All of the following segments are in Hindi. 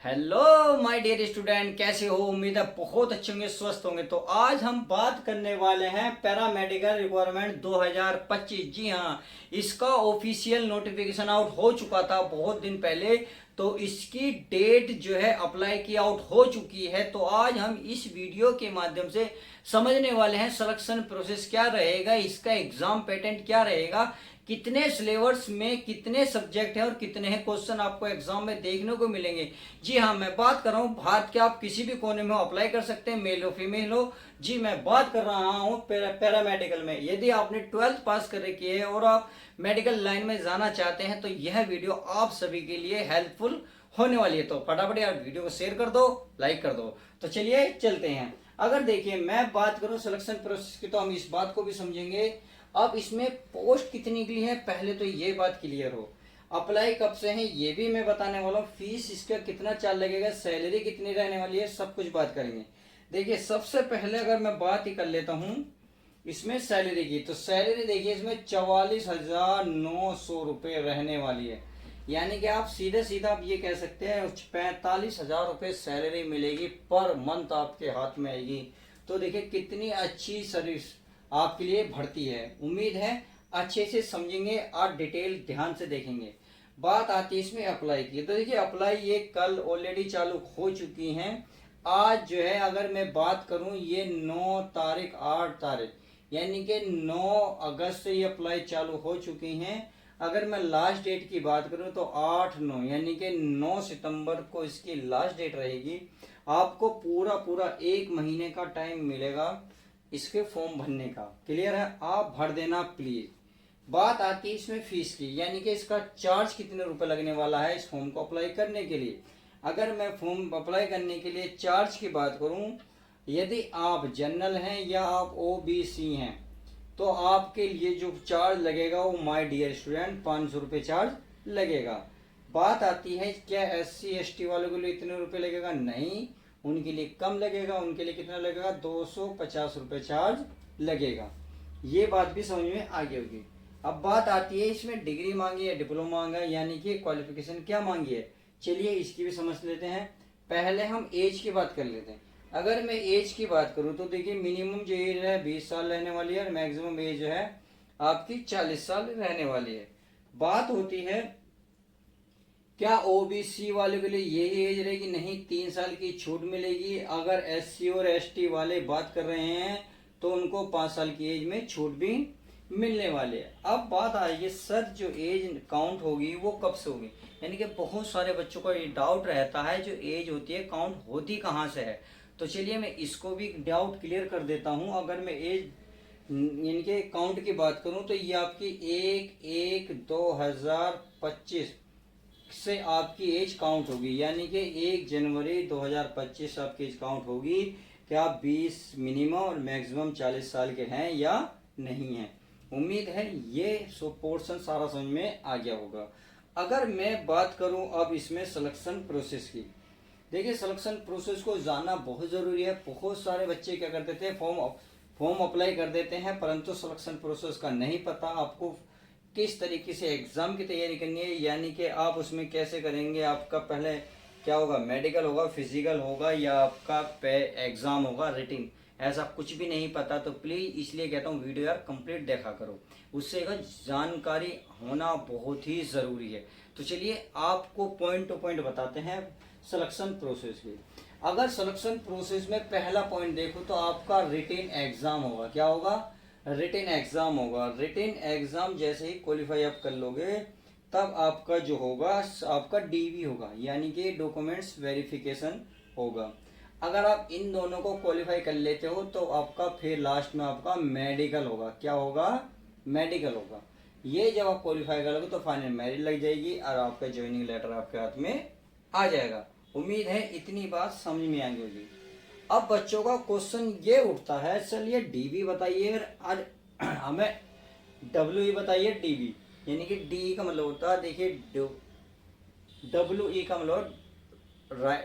हेलो माय डियर स्टूडेंट, कैसे हो? उम्मीद है बहुत अच्छे होंगे, स्वस्थ होंगे। तो आज हम बात करने वाले हैं पैरामेडिकल रिक्वायरमेंट 2025। जी हाँ, इसका ऑफिशियल नोटिफिकेशन आउट हो चुका था बहुत दिन पहले। तो इसकी डेट जो है अप्लाई की आउट हो चुकी है। तो आज हम इस वीडियो के माध्यम से समझने वाले हैं सिलेक्शन प्रोसेस क्या रहेगा, इसका एग्जाम पैटर्न क्या रहेगा, कितने सिलेबस में कितने सब्जेक्ट हैं और कितने हैं क्वेश्चन आपको एग्जाम में देखने को मिलेंगे। जी हाँ, मैं बात कर रहा हूँ भारत के आप किसी भी कोने में अप्लाई कर सकते हैं, मेल हो फीमेल हो। जी मैं बात कर रहा हूँ पैरामेडिकल में। यदि आपने 12th पास कर रखी है और आप मेडिकल लाइन में जाना चाहते हैं तो यह वीडियो आप सभी के लिए हेल्पफुल होने वाली है। तो फटाफट यार वीडियो को शेयर कर दो, लाइक कर दो। तो चलिए चलते हैं। अगर देखिए मैं बात करूं सिलेक्शन प्रोसेस की तो हम इस बात को भी समझेंगे। अब इसमें पोस्ट कितनी निकली है पहले तो ये बात क्लियर हो। अप्लाई कब से है ये भी मैं बताने वाला हूँ। फीस इसका कितना चार्ज लगेगा, सैलरी कितनी रहने वाली है, सब कुछ बात करेंगे। देखिए सबसे पहले अगर मैं बात ही कर लेता हूँ इसमें सैलरी की, तो सैलरी देखिए इसमें 44,900 रुपये रहने वाली है। यानी कि आप सीधे सीधा आप ये कह सकते हैं 45,000 रुपये सैलरी मिलेगी पर मंथ आपके हाथ में आएगी। तो देखिए कितनी अच्छी सर्विस आपके लिए भर्ती है। उम्मीद है अच्छे से समझेंगे और डिटेल ध्यान से देखेंगे। बात आती है इसमें अप्लाई की, तो देखिए अप्लाई ये कल ऑलरेडी चालू हो चुकी हैं। आज जो है अगर मैं बात करूं ये 9 तारीख 8 तारीख यानी कि 9 अगस्त से ये अप्लाई चालू हो चुकी हैं। अगर मैं लास्ट डेट की बात करूं तो 8-9 यानी कि 9 सितंबर को इसकी लास्ट डेट रहेगी। आपको पूरा पूरा 1 महीने का टाइम मिलेगा इसके फॉर्म भरने का। क्लियर है? आप भर देना प्लीज। बात आती है इसमें फीस की, यानी कि इसका चार्ज कितने रुपए लगने वाला है इस फॉर्म को अप्लाई करने के लिए। अगर मैं फॉर्म अप्लाई करने के लिए चार्ज की बात करूं, यदि आप जनरल हैं या आप ओबीसी हैं तो आपके लिए जो चार्ज लगेगा वो माय डियर स्टूडेंट 500 रुपये चार्ज लगेगा। बात आती है क्या SC ST वालों के लिए इतने रुपए लगेगा? नहीं, उनके लिए कम लगेगा। उनके लिए कितना लगेगा? 250 रुपये चार्ज लगेगा। ये बात भी समझ में आ गई होगी। अब बात आती है इसमें डिग्री मांगी है, डिप्लोमा मांगा है, यानी कि क्वालिफिकेशन क्या मांगी है। चलिए इसकी भी समझ लेते हैं। पहले हम एज की बात कर लेते हैं। अगर मैं एज की बात करूं तो देखिए मिनिमम जो एज है 20 साल रहने वाली है और मैक्सिमम एज जो है आपकी 40 साल रहने वाली है। बात होती है क्या ओबीसी वाले के लिए यही एज रहेगी? नहीं, 3 साल की छूट मिलेगी। अगर SC और ST वाले बात कर रहे हैं तो उनको 5 साल की एज में छूट भी मिलने वाले है। अब बात आएगी सर जो एज काउंट होगी वो कब से होगी, यानी कि बहुत सारे बच्चों को ये डाउट रहता है जो एज होती है काउंट होती कहाँ से है। तो चलिए मैं इसको भी डाउट क्लियर कर देता हूँ। अगर मैं एज यानी कि काउंट की बात करूँ तो ये आपकी 1/1/2025 से आपकी एज काउंट होगी, यानी कि 1 जनवरी 2025 आपकी एज काउंट होगी कि आप 20 मिनिमम और मैक्सिमम 40 साल के हैं या नहीं हैं। उम्मीद है ये पोर्शन सारा समझ में आ गया होगा। अगर मैं बात करूं अब इसमें सिलेक्शन प्रोसेस की, देखिए सिलेक्शन प्रोसेस को जानना बहुत ज़रूरी है। बहुत सारे बच्चे क्या करते थे फॉर्म अप्लाई कर देते हैं परंतु सिलेक्शन प्रोसेस का नहीं पता। आपको किस तरीके से एग्ज़ाम की तैयारी करनी है, यानी कि आप उसमें कैसे करेंगे। आपका पहले क्या होगा, मेडिकल होगा, फिजिकल होगा या आपका एग्ज़ाम होगा रिटिन, ऐसा कुछ भी नहीं पता। तो प्लीज़ इसलिए कहता हूँ वीडियो यार कंप्लीट देखा करो, उससे का जानकारी होना बहुत ही ज़रूरी है। तो चलिए आपको पॉइंट टू पॉइंट बताते हैं सिलेक्शन प्रोसेस की। अगर सिलेक्शन प्रोसेस में पहला पॉइंट देखो तो आपका रिटिन एग्ज़ाम होगा। क्या होगा? रिटिन एग्ज़ाम होगा। रिटिन एग्ज़ाम जैसे ही क्वालिफाई आप कर लोगे तब आपका जो होगा आपका DV होगा, यानी कि डॉक्यूमेंट्स वेरिफिकेशन होगा। अगर आप इन दोनों को क्वालिफाई कर लेते हो तो आपका फिर लास्ट में आपका मेडिकल होगा। क्या होगा? मेडिकल होगा। ये जब आप क्वालिफाई करोगे तो फाइनल मेरिट लग जाएगी और आपका ज्वाइनिंग लेटर आपके हाथ में आ जाएगा। उम्मीद है इतनी बात समझ में आएगी होगी। अब बच्चों का क्वेश्चन ये उठता है, चलिए DV बताइए और हमें WE बताइए। DV यानी कि DE का मतलब होता है, देखिए WE का मतलब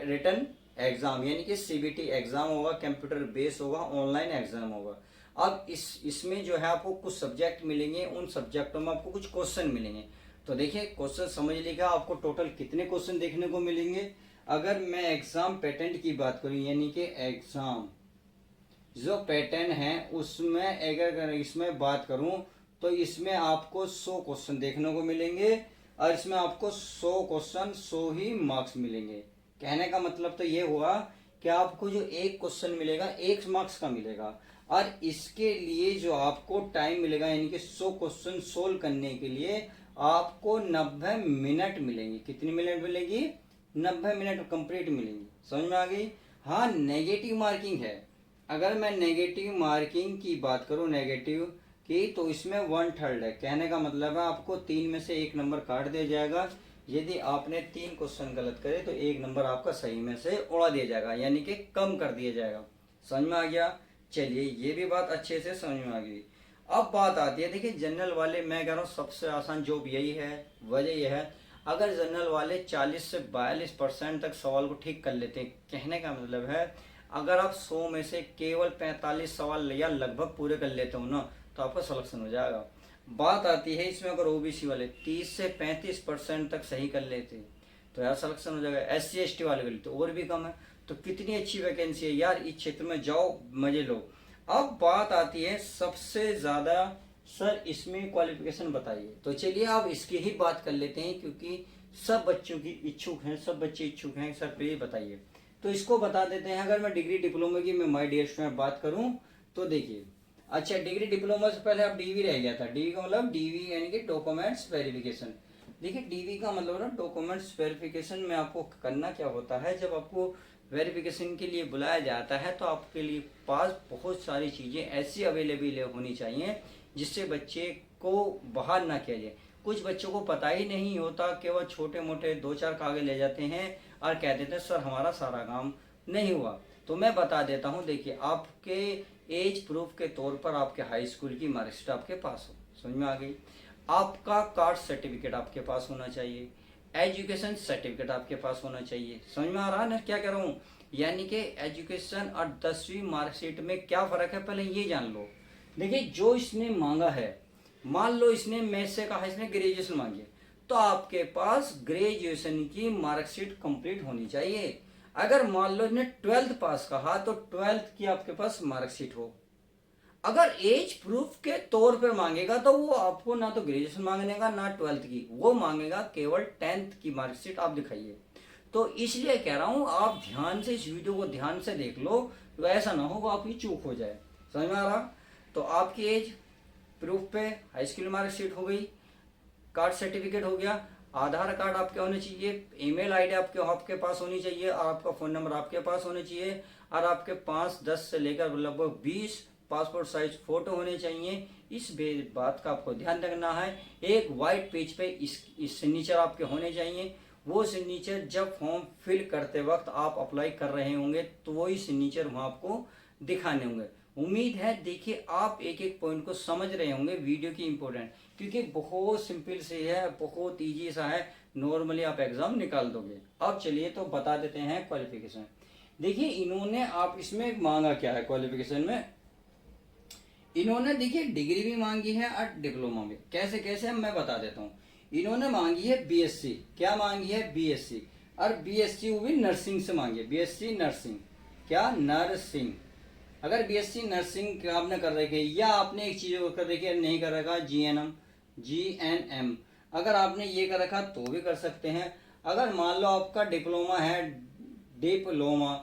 रिटन एग्जाम, यानी कि CBT एग्जाम होगा, कंप्यूटर बेस होगा, ऑनलाइन एग्जाम होगा। अब इसमें जो है आपको कुछ सब्जेक्ट मिलेंगे, उन सब्जेक्टों में आपको कुछ क्वेश्चन मिलेंगे। तो देखिए क्वेश्चन समझ लीजिएगा, आपको टोटल कितने क्वेश्चन देखने को मिलेंगे। अगर मैं एग्जाम पैटर्न की बात करूं, यानी कि एग्जाम जो पैटर्न है उसमें अगर इसमें बात करूं तो इसमें आपको 100 क्वेश्चन देखने को मिलेंगे और इसमें आपको 100 क्वेश्चन 100 ही मार्क्स मिलेंगे। कहने का मतलब तो ये हुआ कि आपको जो एक क्वेश्चन मिलेगा 1 मार्क्स का मिलेगा, और इसके लिए जो आपको टाइम मिलेगा यानी कि 100 क्वेश्चन सोल्व करने के लिए आपको 90 मिनट मिलेंगे। कितनी मिनट मिलेगी? 90 मिनट कंप्लीट मिलेंगी। समझ में आ गई? हाँ, नेगेटिव मार्किंग है। अगर मैं नेगेटिव मार्किंग की बात करूं, नेगेटिव की, तो इसमें 1/3 है। कहने का मतलब है आपको 3 में से 1 नंबर काट दिया जाएगा। यदि आपने 3 क्वेश्चन गलत करे तो 1 नंबर आपका सही में से उड़ा दिया जाएगा, यानी कि कम कर दिया जाएगा। समझ में आ गया? चलिए, ये भी बात अच्छे से समझ में आ गई। अब बात आती है, देखिए जनरल वाले, मैं कह रहा हूँ सबसे आसान जॉब यही है। वजह यह है, अगर जनरल वाले 40 से 42% तक सवाल को ठीक कर लेते हैं, कहने का मतलब है अगर आप 100 में से केवल 45 सवाल या लगभग पूरे कर लेते हो ना, तो आपका सिलेक्शन हो जाएगा। बात आती है इसमें, अगर ओबीसी वाले 30 से 35% तक सही कर लेते हैं तो यार सिलेक्शन हो जाएगा। SC ST वाले के लिए तो और भी कम है। तो कितनी अच्छी वैकेंसी है यार, इस क्षेत्र में जाओ, मजे लो। अब बात आती है सबसे ज्यादा, सर इसमें क्वालिफिकेशन बताइए। तो चलिए आप इसकी ही बात कर लेते हैं, क्योंकि सब बच्चों की इच्छुक हैं, सब बच्चे इच्छुक हैं सर प्लीज बताइए। तो इसको बता देते हैं। अगर मैं डिग्री डिप्लोमा की मैं माय डियर स्टूडेंट बात करूं तो देखिए, अच्छा डिग्री डिप्लोमा से पहले आप डीवी रह गया था। डीवी का मतलब डीवी यानी कि डॉक्यूमेंट्स वेरिफिकेशन। देखिए डीवी का मतलब ना डॉक्यूमेंट्स वेरिफिकेशन में आपको करना क्या होता है, जब आपको वेरिफिकेशन के लिए बुलाया जाता है तो आपके लिए पास बहुत सारी चीज़ें ऐसी अवेलेबल होनी चाहिए जिससे बच्चे को बाहर ना किया जाए। कुछ बच्चों को पता ही नहीं होता कि वह छोटे मोटे 2-4 कागज ले जाते हैं और कह देते हैं सर हमारा सारा काम नहीं हुआ। तो मैं बता देता हूँ, देखिए आपके एज प्रूफ के तौर पर आपके हाई स्कूल की मार्कशीट आपके पास हो। समझ में आ गई? आपका कास्ट सर्टिफिकेट आपके पास होना चाहिए, एजुकेशन सर्टिफिकेट आपके पास होना चाहिए। समझ में आ रहा है ना क्या कह रहा हूँ? यानी कि एजुकेशन और 10वीं मार्कशीट में क्या फर्क है पहले ये जान लो। देखिए जो इसने मांगा है, मान लो इसने मैथ्स से कहा इसने ग्रेजुएशन मांगी है, तो आपके पास ग्रेजुएशन की मार्कशीट कंप्लीट होनी चाहिए। अगर मान लो इसने 12th पास कहा तो 12th की आपके पास मार्कशीट हो। अगर एज प्रूफ के तौर पर मांगेगा तो वो आपको ना तो ग्रेजुएशन मांगने का ना 12th की, वो मांगेगा केवल 10th की मार्कशीट आप दिखाइए। तो इसलिए कह रहा हूं आप ध्यान से इस वीडियो को ध्यान से देख लो, तो ऐसा ना हो आपकी चूक हो जाए। समझ में आ रहा? तो आपकी एज प्रूफ पे हाई स्कूल मार्कशीट हो गई, कार्ड सर्टिफिकेट हो गया, आधार कार्ड आपके होने चाहिए, ईमेल आईडी आपके पास होनी चाहिए, और आपका फोन नंबर आपके पास होना चाहिए, और आपके पास 10 से लेकर लगभग 20 पासपोर्ट साइज फोटो होने चाहिए। इस बात का आपको ध्यान रखना है। एक वाइट पेज पे इस सिग्नेचर आपके होने चाहिए। वो सिग्नेचर जब फॉर्म फिल करते वक्त आप अप्लाई कर रहे होंगे तो वही सिग्नेचर वहां आपको दिखाने होंगे। उम्मीद है देखिए आप एक एक पॉइंट को समझ रहे होंगे, वीडियो की इंपॉर्टेंट, क्योंकि बहुत सिंपल से है, बहुत इजी सा है, नॉर्मली आप एग्जाम निकाल दोगे। अब चलिए तो बता देते हैं क्वालिफिकेशन। देखिए इन्होंने आप इसमें मांगा क्या है क्वालिफिकेशन में, इन्होंने देखिए डिग्री भी मांगी है और डिप्लोमा भी। कैसे कैसे मैं बता देता हूँ। इन्होंने मांगी है बीएससी, क्या मांगी है बीएससी, और बीएससी वो भी नर्सिंग से मांगी है, बीएससी नर्सिंग, क्या नर्सिंग। अगर बीएससी नर्सिंग आपने कर रखी है या आपने एक चीज कर रखी है नहीं कर रखा, जीएनएम, अगर आपने ये कर रखा तो भी कर सकते हैं। अगर मान लो आपका डिप्लोमा है, डिप्लोमा,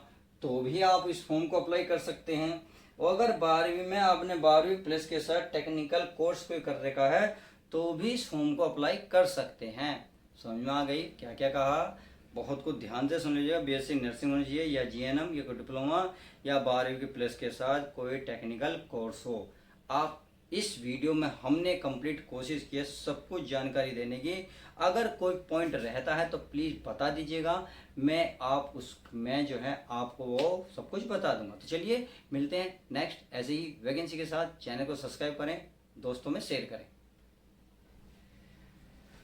तो भी आप इस फॉर्म को अप्लाई कर सकते हैं। और अगर 12वीं में आपने 12वीं प्लस के साथ टेक्निकल कोर्स कोई कर रखा है तो भी इस फॉर्म को अप्लाई कर सकते हैं। समझ में आ गई क्या क्या कहा? बहुत कुछ ध्यान से सुन लीजिएगा। बीएससी नर्सिंग होनी चाहिए या जीएनएम या कोई डिप्लोमा या 12वीं के प्लस के साथ कोई टेक्निकल कोर्स हो। आप इस वीडियो में हमने कंप्लीट कोशिश की है सब कुछ जानकारी देने की। अगर कोई पॉइंट रहता है तो प्लीज़ बता दीजिएगा, मैं जो है आपको वो सब कुछ बता दूंगा। तो चलिए मिलते हैं नेक्स्ट ऐसे ही वैकेंसी के साथ। चैनल को सब्सक्राइब करें, दोस्तों में शेयर करें।